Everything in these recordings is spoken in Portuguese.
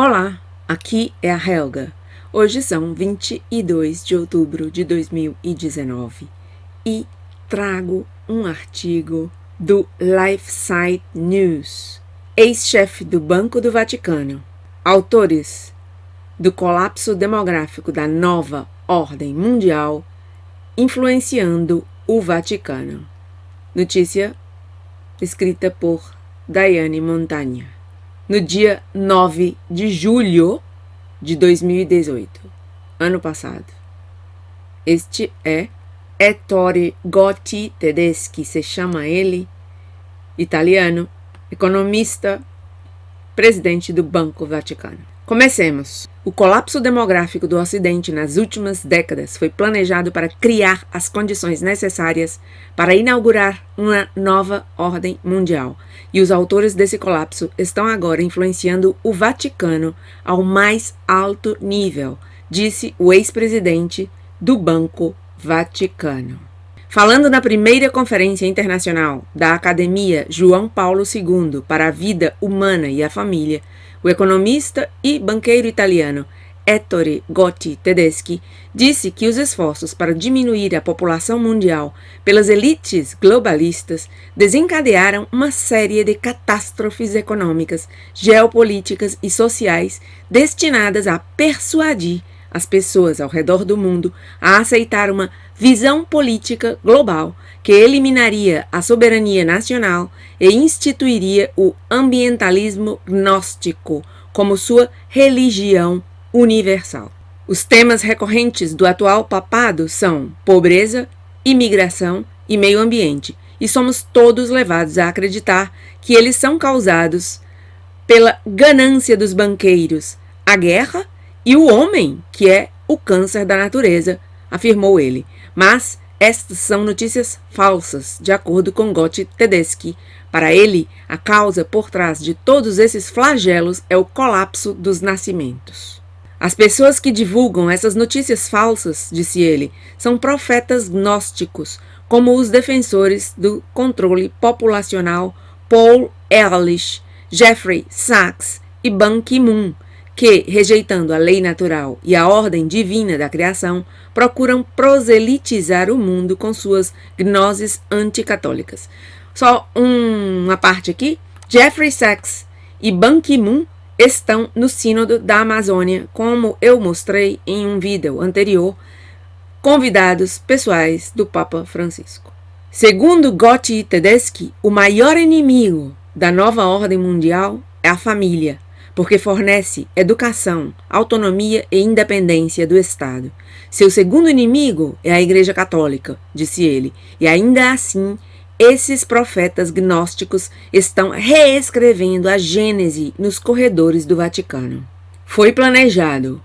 Olá, aqui é a Helga. Hoje são 22 de outubro de 2019 e trago um artigo do LifeSite News, ex-chefe do Banco do Vaticano, autores do colapso demográfico da nova ordem mundial influenciando o Vaticano. Notícia escrita por Daiane Montanha. No dia 9 de julho de 2018, ano passado. Este é Ettore Gotti Tedeschi, se chama ele, italiano, economista, presidente do Banco Vaticano. Comecemos. O colapso demográfico do Ocidente nas últimas décadas foi planejado para criar as condições necessárias para inaugurar uma nova ordem mundial. E os autores desse colapso estão agora influenciando o Vaticano ao mais alto nível, disse o ex-presidente do Banco Vaticano. Falando na primeira Conferência Internacional da Academia João Paulo II para a Vida Humana e a Família, o economista e banqueiro italiano Ettore Gotti Tedeschi disse que os esforços para diminuir a população mundial pelas elites globalistas desencadearam uma série de catástrofes econômicas, geopolíticas e sociais destinadas a persuadir as pessoas ao redor do mundo a aceitar uma visão política global que eliminaria a soberania nacional e instituiria o ambientalismo gnóstico como sua religião universal. Os temas recorrentes do atual papado são pobreza, imigração e meio ambiente, e somos todos levados a acreditar que eles são causados pela ganância dos banqueiros, a guerra e o homem, que é o câncer da natureza, afirmou ele. Mas estas são notícias falsas, de acordo com Gotti Tedeschi. Para ele, a causa por trás de todos esses flagelos é o colapso dos nascimentos. As pessoas que divulgam essas notícias falsas, disse ele, são profetas gnósticos, como os defensores do controle populacional Paul Ehrlich, Jeffrey Sachs e Ban Ki-moon, que, rejeitando a lei natural e a ordem divina da criação, procuram proselitizar o mundo com suas gnoses anticatólicas. Só uma parte aqui. Jeffrey Sachs e Ban Ki-moon estão no Sínodo da Amazônia, como eu mostrei em um vídeo anterior, convidados pessoais do Papa Francisco. Segundo Gotti Tedeschi, o maior inimigo da nova ordem mundial é a família, porque fornece educação, autonomia e independência do Estado. Seu segundo inimigo é a Igreja Católica, disse ele, e ainda assim, esses profetas gnósticos estão reescrevendo a Gênese nos corredores do Vaticano. Foi planejado.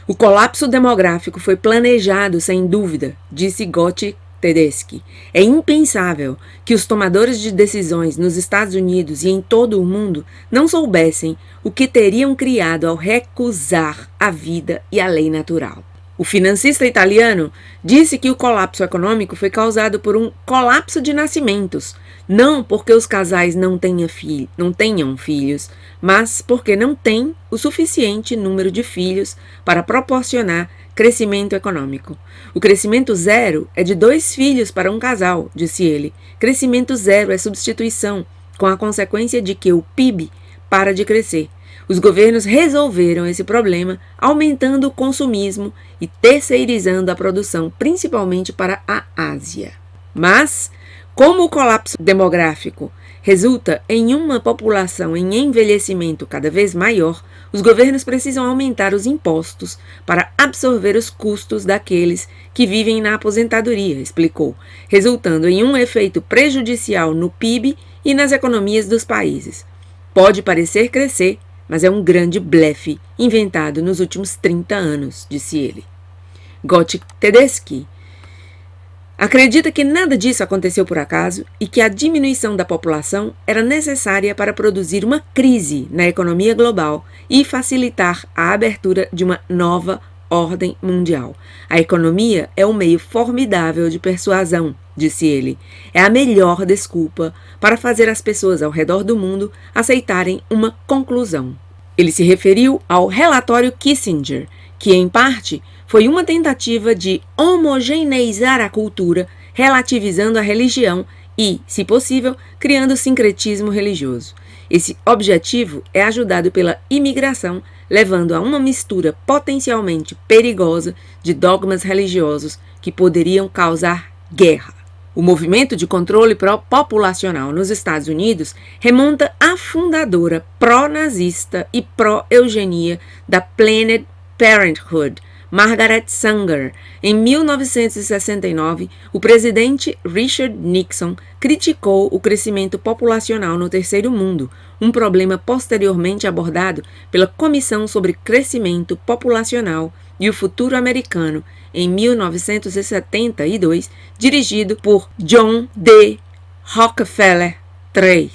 O colapso demográfico foi planejado, sem dúvida, disse Gotti Tedeschi. É impensável que os tomadores de decisões nos Estados Unidos e em todo o mundo não soubessem o que teriam criado ao recusar a vida e a lei natural. O financista italiano disse que o colapso econômico foi causado por um colapso de nascimentos, não porque os casais não tenham filhos, mas porque não têm o suficiente número de filhos para proporcionar crescimento econômico. O crescimento zero é de 2 filhos para um casal, disse ele. Crescimento zero é substituição, com a consequência de que o PIB para de crescer. Os governos resolveram esse problema aumentando o consumismo e terceirizando a produção, principalmente para a Ásia. Mas, como o colapso demográfico resulta em uma população em envelhecimento cada vez maior, os governos precisam aumentar os impostos para absorver os custos daqueles que vivem na aposentadoria, explicou, resultando em um efeito prejudicial no PIB e nas economias dos países. Pode parecer crescer, mas é um grande blefe inventado nos últimos 30 anos, disse ele. Gotti Tedeschi acredita que nada disso aconteceu por acaso e que a diminuição da população era necessária para produzir uma crise na economia global e facilitar a abertura de uma nova ordem mundial. A economia é um meio formidável de persuasão, disse ele. É a melhor desculpa para fazer as pessoas ao redor do mundo aceitarem uma conclusão. Ele se referiu ao relatório Kissinger, que, em parte, foi uma tentativa de homogeneizar a cultura, relativizando a religião e, se possível, criando sincretismo religioso. Esse objetivo é ajudado pela imigração, levando a uma mistura potencialmente perigosa de dogmas religiosos que poderiam causar guerra. O movimento de controle populacional nos Estados Unidos remonta à fundadora pró-nazista e pró-eugenia da Planned Parenthood, Margaret Sanger. Em 1969, o presidente Richard Nixon criticou o crescimento populacional no Terceiro Mundo, um problema posteriormente abordado pela Comissão sobre Crescimento Populacional e o Futuro Americano, em 1972, dirigido por John D. Rockefeller III.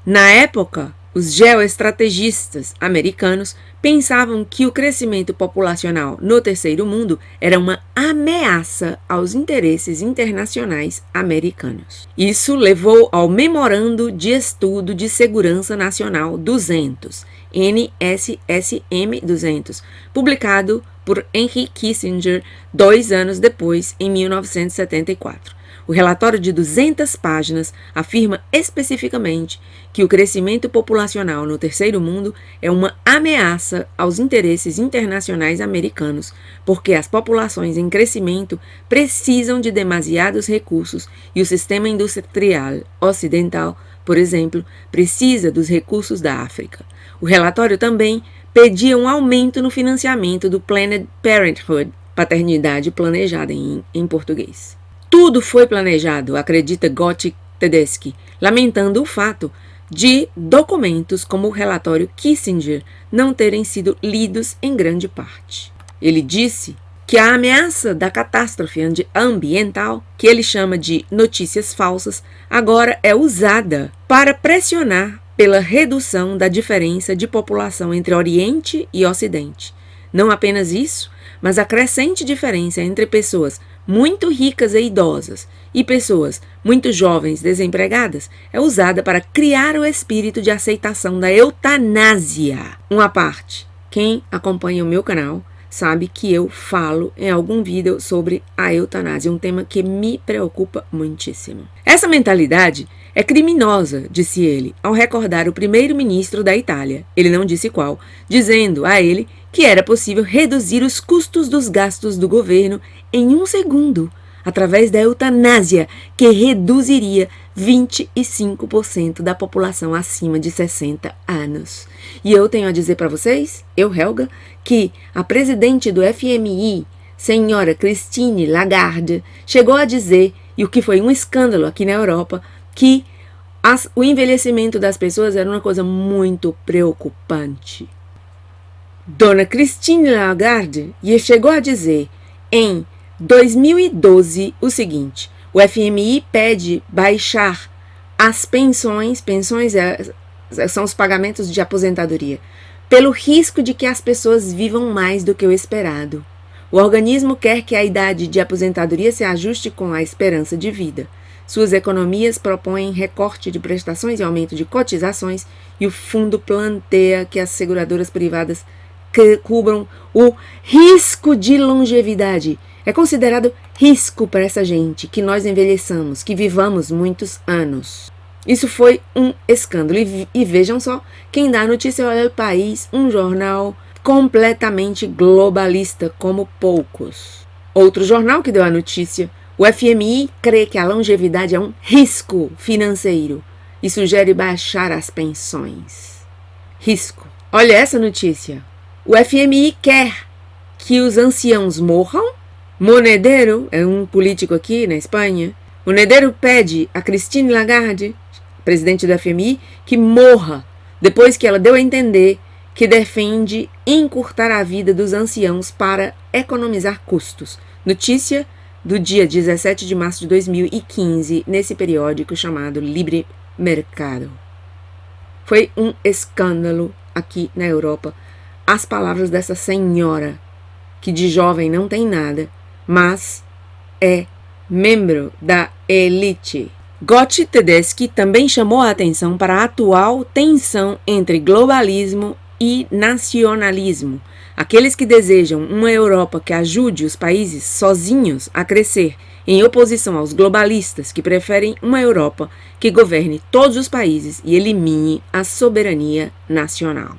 Na época, os geoestrategistas americanos pensavam que o crescimento populacional no Terceiro Mundo era uma ameaça aos interesses internacionais americanos. Isso levou ao Memorando de Estudo de Segurança Nacional 200, NSSM 200, publicado por Henry Kissinger 2 anos depois, em 1974. O relatório de 200 páginas afirma especificamente que o crescimento populacional no Terceiro Mundo é uma ameaça aos interesses internacionais americanos, porque as populações em crescimento precisam de demasiados recursos e o sistema industrial ocidental, por exemplo, precisa dos recursos da África. O relatório também pedia um aumento no financiamento do Planned Parenthood, paternidade planejada em português. Tudo foi planejado, acredita Gottlieb Tedeschi, lamentando o fato de documentos como o relatório Kissinger não terem sido lidos em grande parte. Ele disse que a ameaça da catástrofe ambiental, que ele chama de notícias falsas, agora é usada para pressionar pela redução da diferença de população entre Oriente e Ocidente. Não apenas isso, mas a crescente diferença entre pessoas muito ricas e idosas e pessoas muito jovens desempregadas é usada para criar o espírito de aceitação da eutanásia. Uma parte, quem acompanha o meu canal sabe que eu falo em algum vídeo sobre a eutanásia, um tema que me preocupa muitíssimo. Essa mentalidade é criminosa, disse ele, ao recordar o primeiro-ministro da Itália, ele não disse qual, dizendo a ele que era possível reduzir os custos dos gastos do governo em 1 segundo, através da eutanásia, que reduziria 25% da população acima de 60 anos. E eu tenho a dizer para vocês, Helga, que a presidente do FMI, senhora Christine Lagarde, chegou a dizer, e o que foi um escândalo aqui na Europa, que o envelhecimento das pessoas era uma coisa muito preocupante. Dona Christine Lagarde chegou a dizer em 2012 o seguinte: o FMI pede baixar as pensões são os pagamentos de aposentadoria, pelo risco de que as pessoas vivam mais do que o esperado. O organismo quer que a idade de aposentadoria se ajuste com a esperança de vida. Suas economias propõem recorte de prestações e aumento de cotizações, e o fundo planteia que as seguradoras privadas cubram o risco de longevidade. É considerado risco para essa gente que nós envelheçamos, que vivamos muitos anos. Isso foi um escândalo. E vejam só, quem dá a notícia é o País, um jornal completamente globalista, como poucos. Outro jornal que deu a notícia: o FMI crê que a longevidade é um risco financeiro e sugere baixar as pensões. Risco. Olha essa notícia. O FMI quer que os anciãos morram. Monedero, é um político aqui na Espanha, Monedero pede a Christine Lagarde, presidente do FMI, que morra, depois que ela deu a entender que defende encurtar a vida dos anciãos para economizar custos. Notícia do dia 17 de março de 2015, nesse periódico chamado Libre Mercado. Foi um escândalo aqui na Europa. As palavras dessa senhora, que de jovem não tem nada, mas é membro da elite. Gottlieb Tedeschi também chamou a atenção para a atual tensão entre globalismo e nacionalismo. Aqueles que desejam uma Europa que ajude os países sozinhos a crescer, em oposição aos globalistas que preferem uma Europa que governe todos os países e elimine a soberania nacional.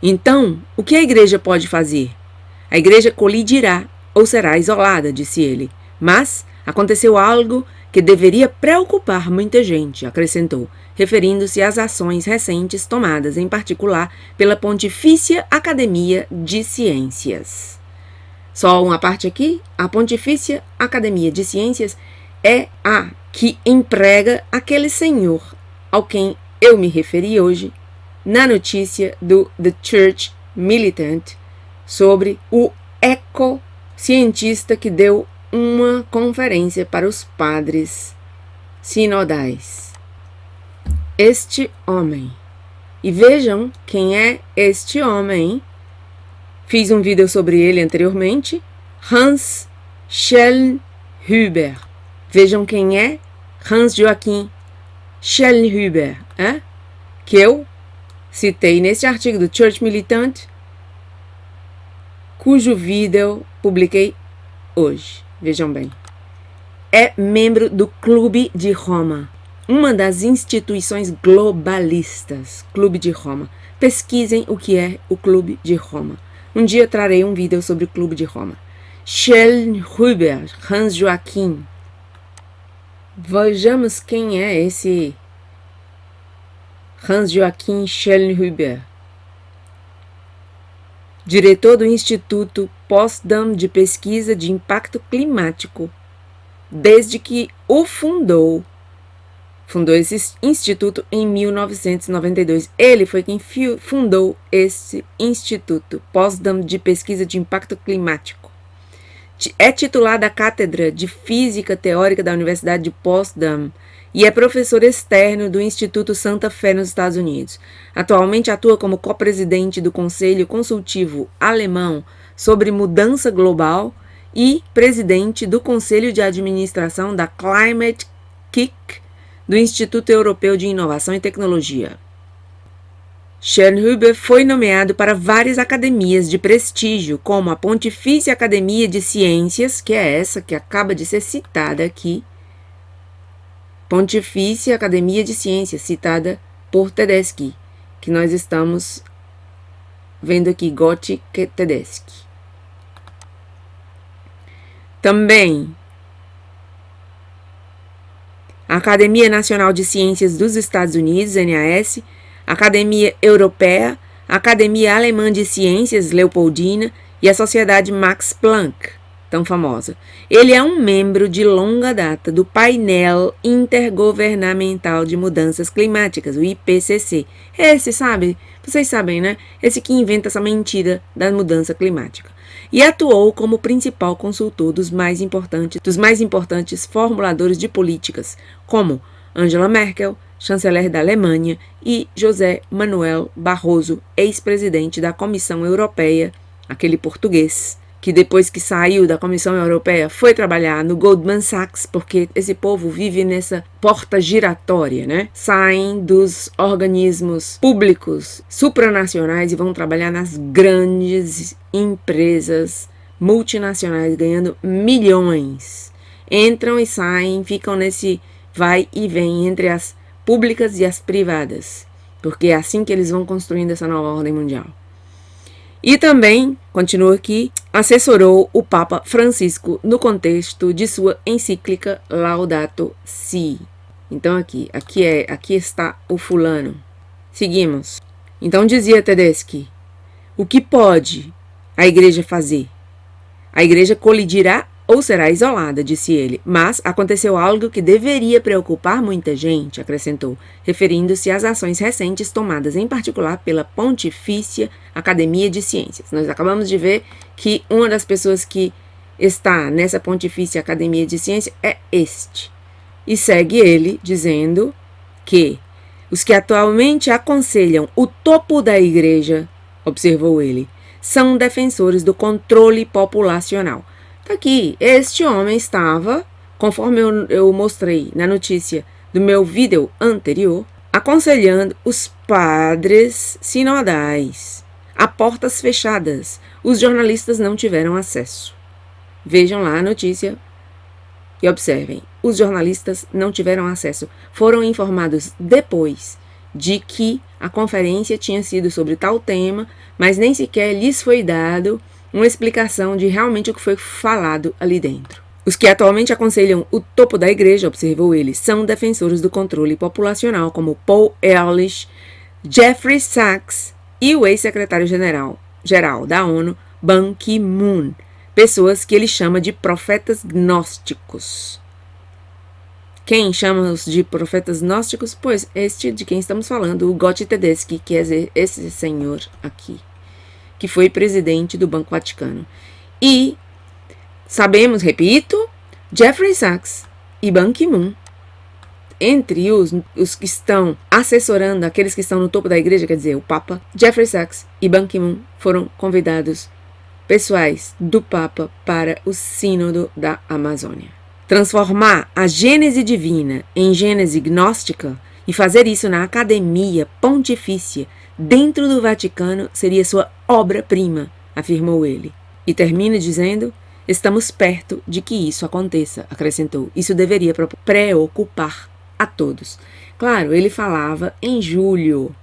Então, o que a igreja pode fazer? A igreja colidirá ou será isolada, disse ele. Mas aconteceu algo que deveria preocupar muita gente, acrescentou, referindo-se às ações recentes tomadas, em particular, pela Pontifícia Academia de Ciências. Só uma parte aqui, a Pontifícia Academia de Ciências é a que emprega aquele senhor ao quem eu me referi hoje na notícia do The Church Militant sobre o ecocientista que deu uma conferência para os padres sinodais. Este homem. E vejam quem é este homem. Fiz um vídeo sobre ele anteriormente. Hans Schellnhuber. Vejam quem é Hans Joachim Schellnhuber, que eu citei nesse artigo do Church Militant, cujo vídeo publiquei hoje. Vejam bem. É membro do Clube de Roma, uma das instituições globalistas. Clube de Roma. Pesquisem o que é o Clube de Roma. Um dia trarei um vídeo sobre o Clube de Roma. Schellnhuber, Hans Joachim. Vejamos quem é esse Hans Joachim Schellnhuber. Diretor do Instituto Potsdam de Pesquisa de Impacto Climático. Desde que o fundou esse instituto em 1992. Ele foi quem fundou esse Instituto Potsdam de Pesquisa de Impacto Climático. É titular da Cátedra de Física Teórica da Universidade de Potsdam e é professor externo do Instituto Santa Fé nos Estados Unidos. Atualmente atua como co-presidente do Conselho Consultivo Alemão sobre Mudança Global e presidente do Conselho de Administração da Climate Kick do Instituto Europeu de Inovação e Tecnologia. Schellnhuber foi nomeado para várias academias de prestígio, como a Pontifícia Academia de Ciências, que é essa que acaba de ser citada aqui, Pontifícia Academia de Ciências, citada por Tedeschi, que nós estamos vendo aqui, Gottlieb Tedeschi. Também a Academia Nacional de Ciências dos Estados Unidos, NAS, Academia Europeia, Academia Alemã de Ciências, Leopoldina, e a Sociedade Max Planck, tão famosa. Ele é um membro de longa data do Painel Intergovernamental de Mudanças Climáticas, o IPCC. Vocês sabem, né? Esse que inventa essa mentira da mudança climática. E atuou como principal consultor dos mais importantes formuladores de políticas, como Angela Merkel, chanceler da Alemanha, e José Manuel Barroso, ex-presidente da Comissão Europeia, aquele português, que depois que saiu da Comissão Europeia foi trabalhar no Goldman Sachs, porque esse povo vive nessa porta giratória, né? Saem dos organismos públicos supranacionais e vão trabalhar nas grandes empresas multinacionais, ganhando milhões. Entram e saem, ficam nesse vai e vem entre as públicas e as privadas, porque é assim que eles vão construindo essa nova ordem mundial. E também, continua aqui, assessorou o Papa Francisco no contexto de sua encíclica Laudato Si. Então aqui está o fulano. Seguimos. Então dizia Tedeschi, o que pode a igreja fazer? A igreja colidirá ou será isolada, disse ele, mas aconteceu algo que deveria preocupar muita gente, acrescentou, referindo-se às ações recentes tomadas, em particular pela Pontifícia Academia de Ciências. Nós acabamos de ver que uma das pessoas que está nessa Pontifícia Academia de Ciências é este. E segue ele dizendo que os que atualmente aconselham o topo da igreja, observou ele, são defensores do controle populacional. Aqui, este homem estava, conforme eu mostrei na notícia do meu vídeo anterior, aconselhando os padres sinodais. a portas fechadas. Os jornalistas não tiveram acesso. Vejam lá a notícia e observem. Os jornalistas não tiveram acesso. Foram informados depois de que a conferência tinha sido sobre tal tema, mas nem sequer lhes foi dado uma explicação de realmente o que foi falado ali dentro. Os que atualmente aconselham o topo da igreja, observou ele, são defensores do controle populacional como Paul Ehrlich, Jeffrey Sachs e o ex-secretário-geral da ONU, Ban Ki-moon, pessoas que ele chama de profetas gnósticos. Quem chama-os de profetas gnósticos? Pois este de quem estamos falando, o Gotti Tedeschi, que é esse senhor aqui, que foi presidente do Banco Vaticano. E sabemos, repito, Jeffrey Sachs e Ban Ki-moon, entre os que estão assessorando, aqueles que estão no topo da igreja, quer dizer, o Papa, Jeffrey Sachs e Ban Ki-moon foram convidados pessoais do Papa para o Sínodo da Amazônia. Transformar a Gênese divina em Gênese gnóstica e fazer isso na academia pontifícia dentro do Vaticano seria sua obra-prima, afirmou ele. E termina dizendo: estamos perto de que isso aconteça, acrescentou. Isso deveria preocupar a todos. Claro, ele falava em julho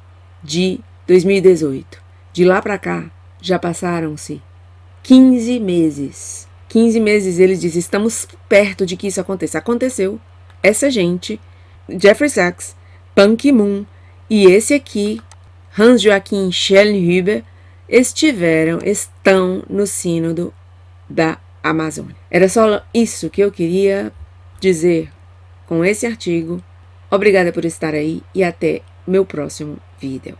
de 2018. De lá para cá, já passaram-se 15 meses. 15 meses, ele diz, estamos perto de que isso aconteça. Aconteceu. Essa gente, Jeffrey Sachs, Ban Ki-moon e esse aqui, Hans-Joachim Schellnhuber, estão no Sínodo da Amazônia. Era só isso que eu queria dizer com esse artigo. Obrigada por estar aí e até meu próximo vídeo.